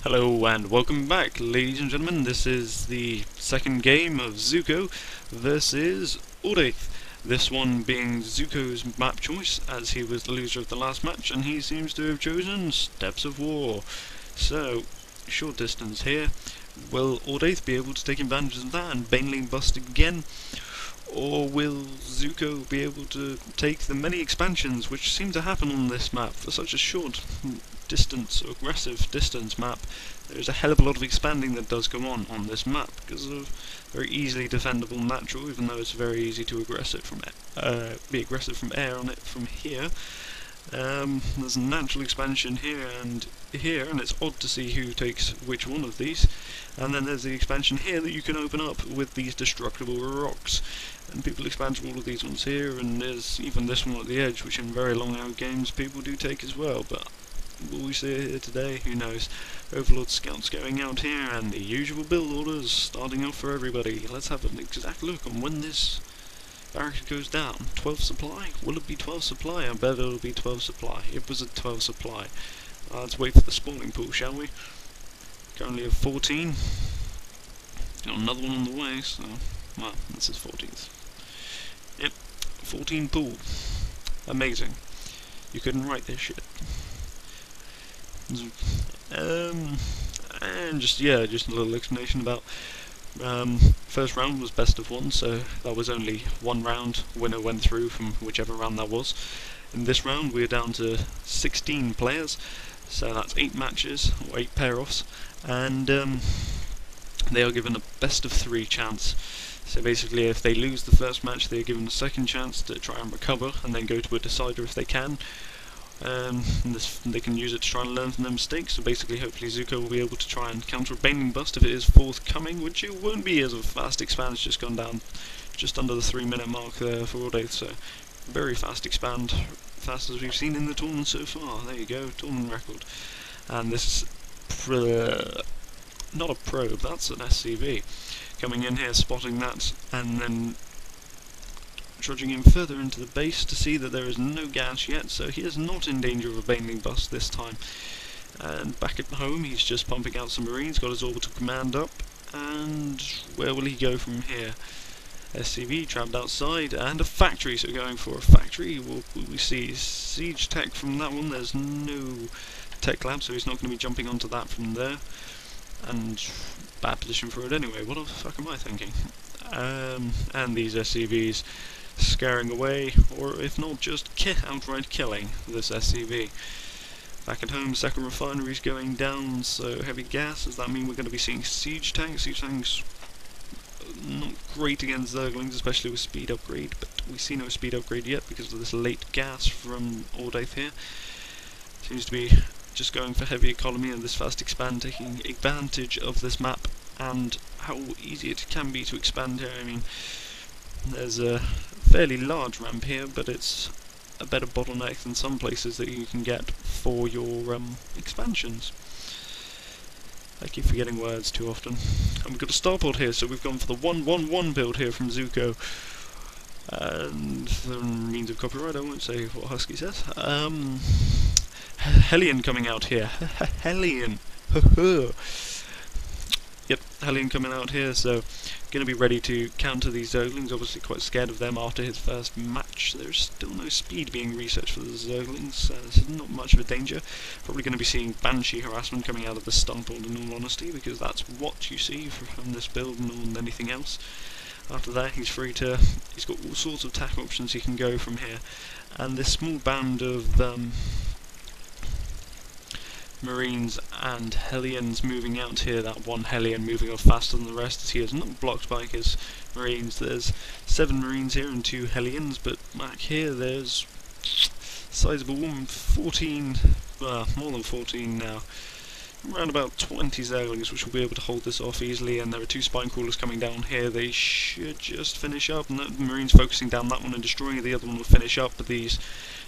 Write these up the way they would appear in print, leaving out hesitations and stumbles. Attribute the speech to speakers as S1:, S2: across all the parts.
S1: Hello and welcome back, ladies and gentlemen. This is the second game of Zuko versus Ordeyth. This one being Zuko's map choice, as he was the loser of the last match, and he seems to have chosen Steps of War. So, short distance here. Will Ordeyth be able to take advantage of that and baneling bust again? Or will Zuko be able to take the many expansions which seem to happen on this map for such a short distance, aggressive distance map? There's a hell of a lot of expanding that does go on this map because of very easily defendable natural, even though it's very easy to be aggressive from air on it from here. There's a natural expansion here, and it's odd to see who takes which one of these. And then there's the expansion here that you can open up with these destructible rocks. And people expand to all of these ones here, and there's even this one at the edge, which in very long out games people do take as well. But will we see it here today? Who knows? Overlord scouts going out here, and the usual build orders starting off for everybody. Let's have an exact look on when this barracks goes down. 12 supply? Will it be 12 supply? I bet it'll be 12 supply. It was a 12 supply. Let's wait for the spawning pool, shall we? Currently at 14. Got another one on the way, so... well, this is 14th. Yep, 14 pool. Amazing. You couldn't write this shit. And just a little explanation about first round was best of one, so that was only one round. Winner went through from whichever round that was. In this round we're down to 16 players, so that's 8 matches, or 8 pair-offs, and they are given a best of 3 chance. So basically if they lose the first match they are given a second chance to try and recover and then go to a decider if they can. And they can use it to try and learn from their mistakes, so basically hopefully Zuko will be able to try and counter a baneling bust if it is forthcoming, which it won't be as a fast expand. It's just gone down just under the 3-minute mark there for Ordeyth, so very fast expand, fast as we've seen in the tournament so far. There you go, tournament record. And this is not a probe, that's an SCV. Coming in here, spotting that, and then trudging in further into the base to see that there is no gas yet, so he is not in danger of a baneling bust this time. And back at home he's just pumping out some marines, got his orbital command up, and where will he go from here? SCV trapped outside, and a factory, so going for a factory. Will we see siege tech from that one? There's no tech lab, so he's not going to be jumping onto that from there. And bad position for it anyway, what the fuck am I thinking? And these SCVs scaring away, or if not just outright killing this SCV. Back at home, second refinery's going down, so heavy gas. Does that mean we're going to be seeing siege tanks? Siege tanks not great against Zerglings, especially with speed upgrade, but we see no speed upgrade yet because of this late gas from Ordeyth here. Seems to be just going for heavy economy and this fast expand, taking advantage of this map and how easy it can be to expand here. I mean, there's a fairly large ramp here, but it's a better bottleneck than some places that you can get for your expansions. I keep forgetting words too often. And we've got a starport here, so we've gone for the 1-1-1 build here from Zuko. And the means of copyright, I won't say what Husky says. Hellion coming out here. Hellion. Yep, Hellion coming out here, so going to be ready to counter these Zerglings. Obviously quite scared of them after his first match. There's still no speed being researched for the Zerglings, so there's not much of a danger. Probably going to be seeing Banshee harassment coming out of the starport in all honesty, because that's what you see from this build more than anything else. After that he's free to, he's got all sorts of attack options he can go from here. And this small band of Marines and Hellions moving out here, that one Hellion moving off faster than the rest as he is not blocked by his Marines. There's 7 Marines here and 2 Hellions, but back here there's sizable 14, more than 14 now. Around about 20 Zerglings which will be able to hold this off easily, and there are 2 spine crawlers coming down here. They should just finish up, and that Marine's focusing down that one and destroying it. The other one will finish up, but these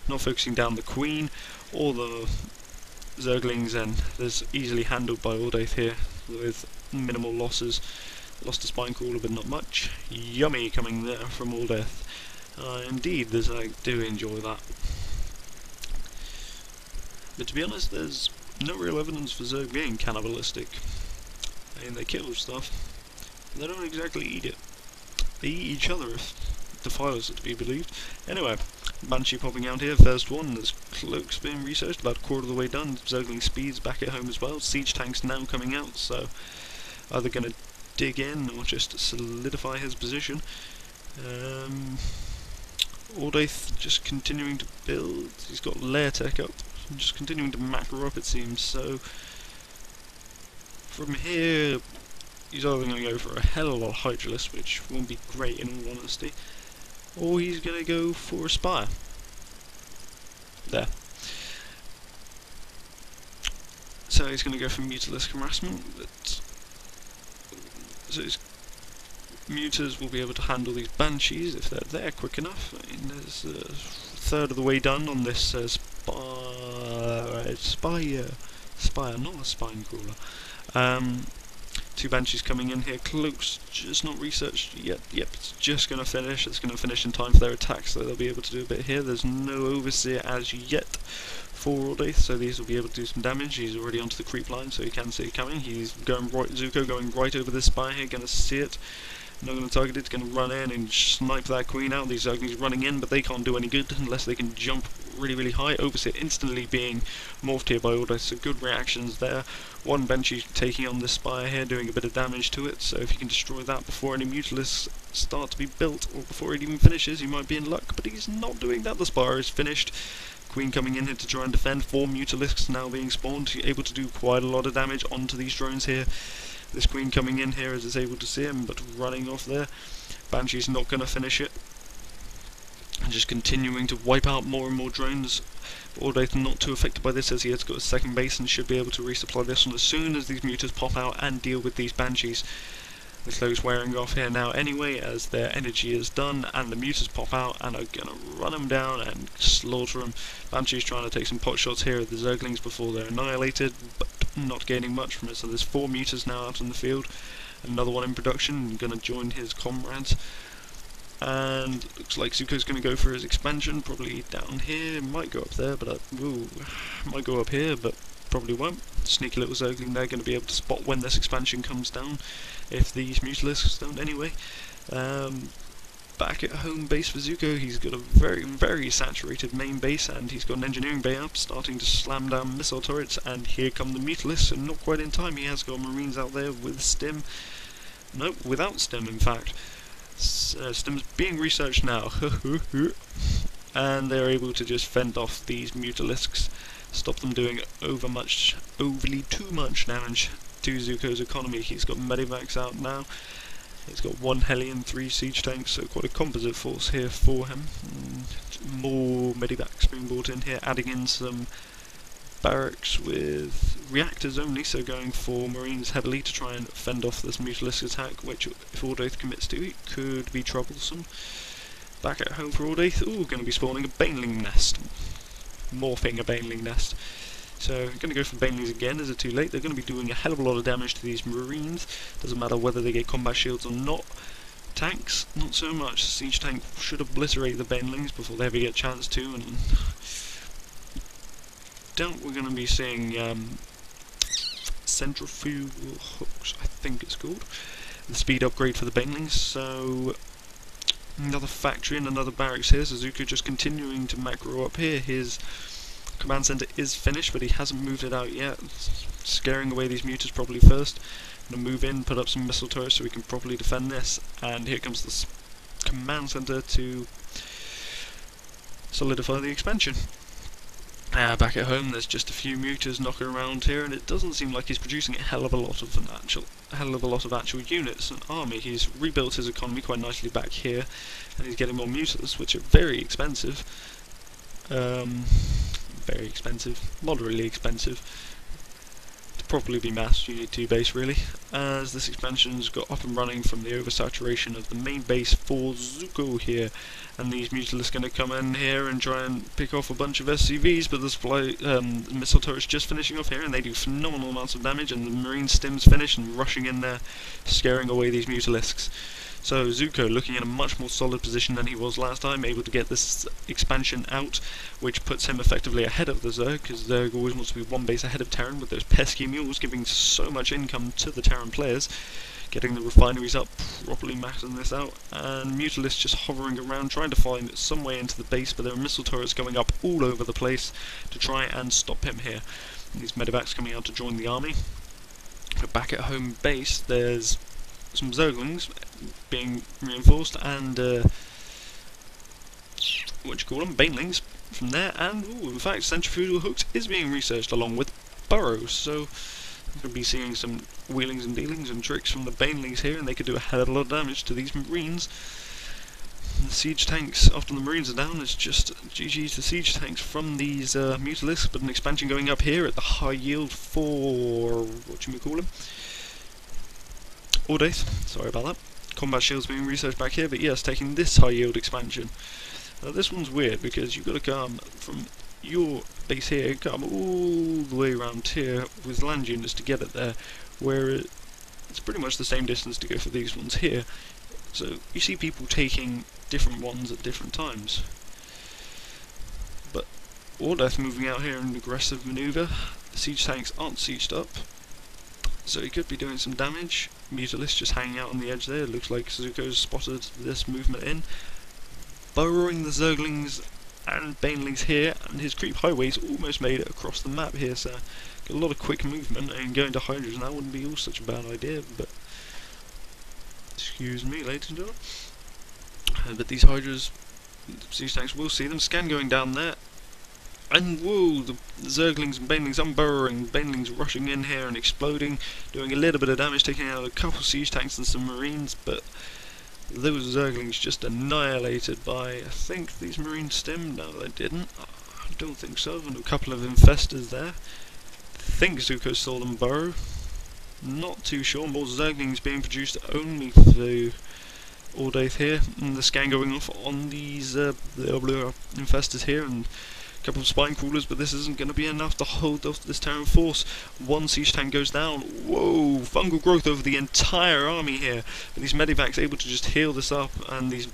S1: not focusing down the Queen or the Zerglings, and there's easily handled by Ordeyth here with minimal losses. Lost a spine crawler but not much. Yummy coming there from Ordeyth. Indeed, I do enjoy that. But to be honest, there's no real evidence for Zerg being cannibalistic. I mean, they kill stuff, but they don't exactly eat it. They eat each other, if the files are to be believed. Anyway, Banshee popping out here, first one. There's cloaks being researched, about a quarter of the way done. Zergling speeds back at home as well. Siege tanks now coming out, so either going to dig in or just solidify his position. Ordeyth just continuing to build. He's got lair tech up, and just continuing to macro up, it seems. So from here, he's either going to go for a hell of a lot of Hydralisk, which won't be great in all honesty, or he's going to go for a Spire. There. So he's going to go for Mutalisk harassment, but so his Mutas will be able to handle these Banshees if they're there quick enough. I mean, there's a third of the way done on this Spire, not a Spine Crawler. 2 Banshees coming in here, close, just not researched yet. Yep, it's just going to finish. It's going to finish in time for their attack, so they'll be able to do a bit here. There's no Overseer as yet for Ordeyth, so these will be able to do some damage. He's already onto the creep line, so he can see it coming. He's going right, Zuko going right over this Spire here, going to see it. Not going to target it, it's going to run in and snipe that queen out. These Zerglings running in, but they can't do any good unless they can jump really, really high. Overseer instantly being morphed here by Ordeyth, so good reactions there. 1 Banshee taking on this Spire here, doing a bit of damage to it, so if you can destroy that before any Mutalisks start to be built, or before it even finishes, you might be in luck, but he's not doing that. The Spire is finished. Queen coming in here to try and defend. 4 Mutalisks now being spawned, able to do quite a lot of damage onto these drones here. This Queen coming in here as it's able to see him, but running off there. Banshee's not going to finish it. And just continuing to wipe out more and more drones. Ordeyth not too affected by this, as he has got a second base and should be able to resupply this one as soon as these Mutas pop out and deal with these Banshees. The clothes wearing off here now anyway, as their energy is done, and the Mutas pop out and are going to run them down and slaughter them. Banshee's trying to take some pot shots here at the Zerglings before they're annihilated, but not gaining much from it. So there's 4 Mutas now out in the field, another one in production, going to join his comrades. And looks like Zuko's going to go for his expansion, probably down here, might go up there, but might go up here, but probably won't. Sneaky little Zergling there, going to be able to spot when this expansion comes down, if these Mutalisks don't anyway. Back at home base for Zuko, he's got a very, very saturated main base, and he's got an engineering bay up, starting to slam down missile turrets, and here come the Mutalisks, and not quite in time. He has got Marines out there with Stim. Nope, without Stim in fact. Stim's being researched now, and they're able to just fend off these Mutalisks, stop them doing overly too much damage to Zuko's economy. He's got Medivacs out now. He's got 1 heli and 3 siege tanks, so quite a composite force here for him. And more Medivacs being brought in here, adding in some barracks with reactors only, so going for Marines heavily to try and fend off this Mutalisk attack, which, if Ordeyth commits to it, could be troublesome. Back at home for Ordeyth, going to be spawning a Baneling nest. Morphing a Baneling nest. So, going to go for Banelings again. Is it too late? They're going to be doing a hell of a lot of damage to these Marines. Doesn't matter whether they get combat shields or not. Tanks, not so much. Siege tank should obliterate the Banelings before they ever get a chance to, and doubt we're going to be seeing centrifugal hooks, I think it's called. The speed upgrade for the Banelings, so another factory and another barracks here. Zuko just continuing to macro up here. His command center is finished, but he hasn't moved it out yet. Scaring away these Mutas probably first. Gonna move in, put up some missile turrets so we can properly defend this. And here comes this command center to solidify the expansion. Back at home, there's just a few Mutas knocking around here, and it doesn't seem like he's producing a hell of a lot of actual units and army. He's rebuilt his economy quite nicely back here, and he's getting more Mutas, which are very expensive. Very expensive, moderately expensive. To properly be massed, you need 2 base really. As this expansion's got up and running from the oversaturation of the main base for Zuko here, and these Mutalisks going to come in here and try and pick off a bunch of SCVs, but the supply missile turret's just finishing off here, and they do phenomenal amounts of damage, and the Marine Stim's finished and rushing in there, scaring away these Mutalisks. So Zuko looking in a much more solid position than he was last time, able to get this expansion out, which puts him effectively ahead of the Zerg, because Zerg always wants to be one base ahead of Terran, with those pesky mules giving so much income to the Terran players. Getting the refineries up, properly maxing this out, and Mutalisk just hovering around trying to find some way into the base, but there are missile turrets going up all over the place to try and stop him here. And these medevacs coming out to join the army. But back at home base, there's some Zerglings being reinforced, and banelings from there, and in fact centrifugal hooks is being researched along with burrows, so we're going to be seeing some wheelings and dealings and tricks from the banelings here, and they could do a hell of a lot of damage to these marines. The siege tanks, after the marines are down, it's just GG's to siege tanks from these Mutalisks, but an expansion going up here at the high yield for Ordeyth, sorry about that. Combat shields being researched back here, but yes, taking this high yield expansion. Now this one's weird because you've got to come from your base here, come all the way around here with land units to get it there, where it's pretty much the same distance to go for these ones here. So you see people taking different ones at different times. But Ordeyth moving out here in an aggressive manoeuvre. The siege tanks aren't sieged up, so he could be doing some damage. Mutalisk just hanging out on the edge there. It looks like Zuko's spotted this movement in. Burrowing the Zerglings and banelings here, and his creep highways almost made it across the map here, so got a lot of quick movement, and going to Hydras now wouldn't be all such a bad idea, but excuse me, ladies and gentlemen. But these Hydras, siege tanks will see them. Scan going down there, and whoa, the Zerglings and banelings unburrowing, banelings rushing in here and exploding, doing a little bit of damage, taking out a couple siege tanks and some marines, but those Zerglings just annihilated by, I think these marines stemmed. No, they didn't. I don't think so. And a couple of infestors there. I think Zuko saw them burrow. Not too sure. More Zerglings being produced only through Ordeyth here. And the scan going off on these the infestors here, and a couple of spine crawlers, but this isn't going to be enough to hold off this Terran force. One siege tank goes down. Whoa! Fungal growth over the entire army here. But these medivacs able to just heal this up, and these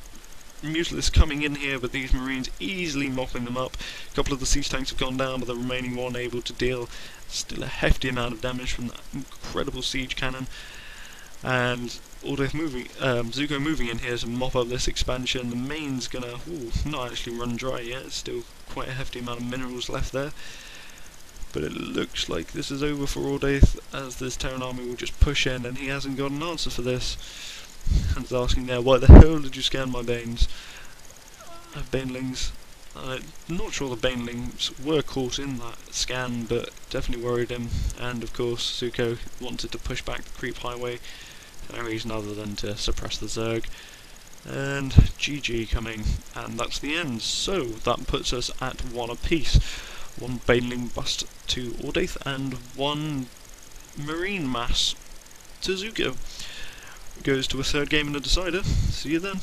S1: Mutalisks coming in here, but these marines easily mopping them up. A couple of the siege tanks have gone down, but the remaining one able to deal still a hefty amount of damage from that incredible siege cannon. And Ordeyth moving, Zuko moving in here to mop up this expansion. The main's gonna not actually run dry yet. It's still quite a hefty amount of minerals left there. But it looks like this is over for Ordeyth, as this Terran army will just push in, and he hasn't got an answer for this. And he's asking there, why the hell did you scan my banes? Banelings. I'm not sure the banelings were caught in that scan, but definitely worried him. And of course, Zuko wanted to push back the creep highway. No reason other than to suppress the Zerg. And GG coming, and that's the end. So that puts us at 1 apiece. 1 baneling bust to Ordeyth and 1 marine mass to Zuko. Goes to a 3rd game and a decider. See you then.